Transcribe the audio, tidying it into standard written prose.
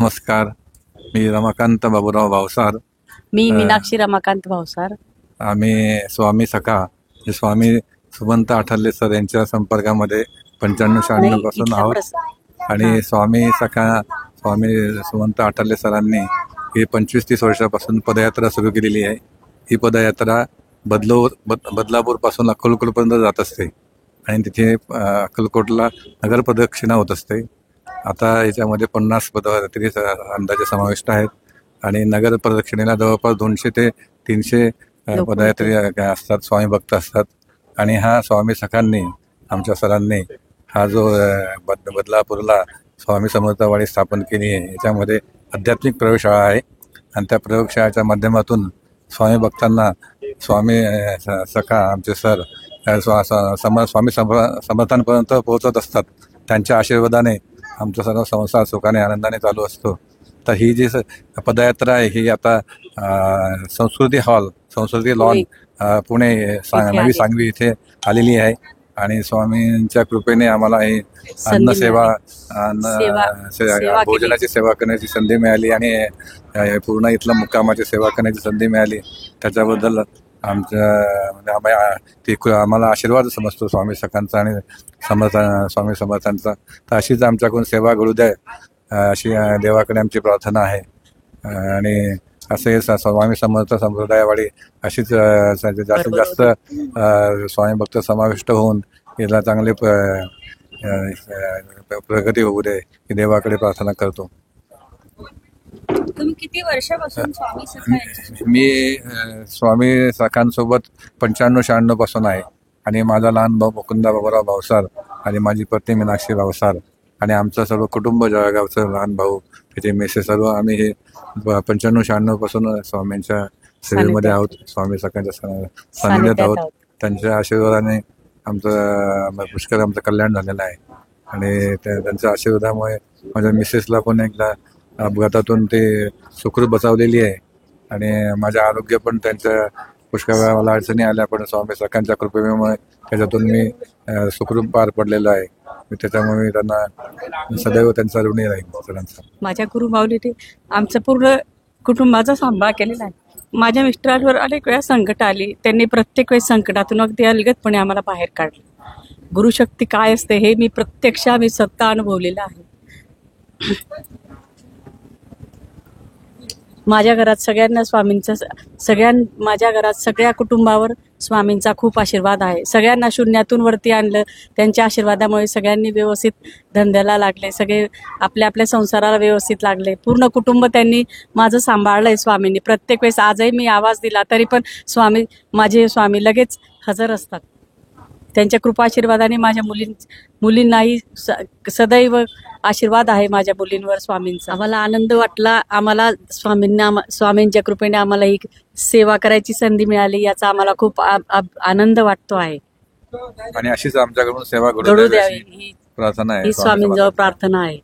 नमस्कार. मी रमाकांत बाबूराव भावसार. मी मीनाक्षी रमाकांत भावसार. आम्ही स्वामी सखा हे स्वामी सुमंत आठवले सर यांच्या संपर्कामध्ये 95-96 पासून आहोत. आणि स्वामी सखा स्वामी सुमंत आठवले सरांनी ही 25-30 वर्षापासून पदयात्रा सुरू केलेली आहे. ही पदयात्रा बदलापूर पासून अक्कलकोटपर्यंत जात असते आणि तिथे अक्कलकोटला नगर प्रदक्षिणा होत असते. आता याच्यामध्ये 50 पदयात्री अंदाजे समाविष्ट आहेत आणि नगर प्रदक्षिणेला जवळपास 200 ते 300 पदयात्री असतात, स्वामी भक्त असतात. आणि हा स्वामी सखांनी आमच्या सरांनी हा जो बदलापूरला स्वामी समर्थवाडी स्थापन केली आहे, याच्यामध्ये आध्यात्मिक प्रयोगशाळा आहे आणि त्या प्रयोगशाळेच्या माध्यमातून स्वामी भक्तांना स्वामी सखा आमचे सर स्वामी समर्थांपर्यंत पोहोचत असतात. त्यांच्या आशीर्वादाने आमचा सर्व संसार सुखाने आनंदाने चालू असतो. तर ही जी पदयात्रा आहे ही आता संस्कृती लॉन पुणे नवी सांगवी इथे आलेली आहे आणि स्वामींच्या कृपेने आम्हाला ही अन्नसेवा भोजनाची सेवा करण्याची संधी मिळाली आणि पूर्ण इथल्या मुक्कामाची सेवा करण्याची संधी मिळाली. त्याच्याबद्दल आम्हाला आशीर्वाद समजतो स्वामी सखांचा आणि स्वामी समर्थांचा. तर अशीच आमच्याकडून सेवा घडू द्या अशी देवाकडे आमची प्रार्थना आहे. आणि असे स्वामी समर्थ संप्रदायवाडी अशीच जास्तीत जास्त स्वामी भक्त समाविष्ट होऊन याला चांगले प्रगती होऊ दे ही देवाकडे प्रार्थना करतो. तुम्ही किती वर्षापासून स्वामी सखा? मी स्वामी सखांसोबत 95-96 पासून आहे आणि माझा लहान भाऊ मुकुंदा बाबूराव भावसार आणि माझी पत्नी मीनाक्षी भावसार आणि आमचं सर्व कुटुंब जळगावचं लहान भाऊ त्याचे मेसेज सर्व आम्ही हे 95-96 पासून स्वामींच्या सेवेमध्ये आहोत. स्वामी सखांच्या सानिध्यात आहोत. त्यांच्या आशीर्वादाने आमचं कल्याण झालेलं आहे आणि त्यांच्या आशीर्वादामुळे माझ्या मिसेसला पण एकदा अपघातातून ते सुखरूप बचावलेली आहे आणि माझे आरोग्य पण त्यांच्या पुष्कळ वेळा मला अडचणी आल्या पण स्वामी सखांच्या कृपेमुळे त्याच्यातून मी सुखरूप पार पडलेलो आहे. त्याच्यामुळे त्यांना सदैव त्यांचा ऋणी राहील सरांचा. माझ्या गुरुमाऊलीने आमचं पूर्ण कुटुंबाचा सांभाळ केलेला आहे. माझ्या मिस्टरांवर अनेक वेळा संकट आली, त्यांनी प्रत्येक वेळेस संकटातून अगदी अलगदपणे आम्हाला बाहेर काढले. गुरुशक्ती काय असते हे मी प्रत्यक्ष स्वतः अनुभवलेलं आहे. माझ्या घरात माझ्या घरात सगळ्या कुटुंबावर स्वामींचा खूप आशीर्वाद आहे. सगळ्यांना शून्यातून वरती आणलं. त्यांच्या आशीर्वादामुळे सगळ्यांनी व्यवस्थित धंद्याला लागले, सगळे आपल्या आपल्या संसाराला व्यवस्थित लागले. पूर्ण कुटुंब त्यांनी माझं सांभाळलंय स्वामींनी. प्रत्येक वेळेस आजही मी आवाज दिला तरी पण माझे स्वामी लगेच हजर असतात. त्यांच्या कृपाशीर्वादाने माझ्या मुलींनाही सदैव आशीर्वाद आहे माझ्या मुलींवर स्वामींचा. आम्हाला आनंद वाटला. आम्हाला स्वामींच्या कृपेने आम्हाला ही सेवा करायची संधी मिळाली याचा आम्हाला खूप आनंद वाटतो आहे. आणि अशीच आमच्याकडून सेवा घडू द्यावी ही प्रार्थना आहे. ही स्वामींजवळ प्रार्थना आहे.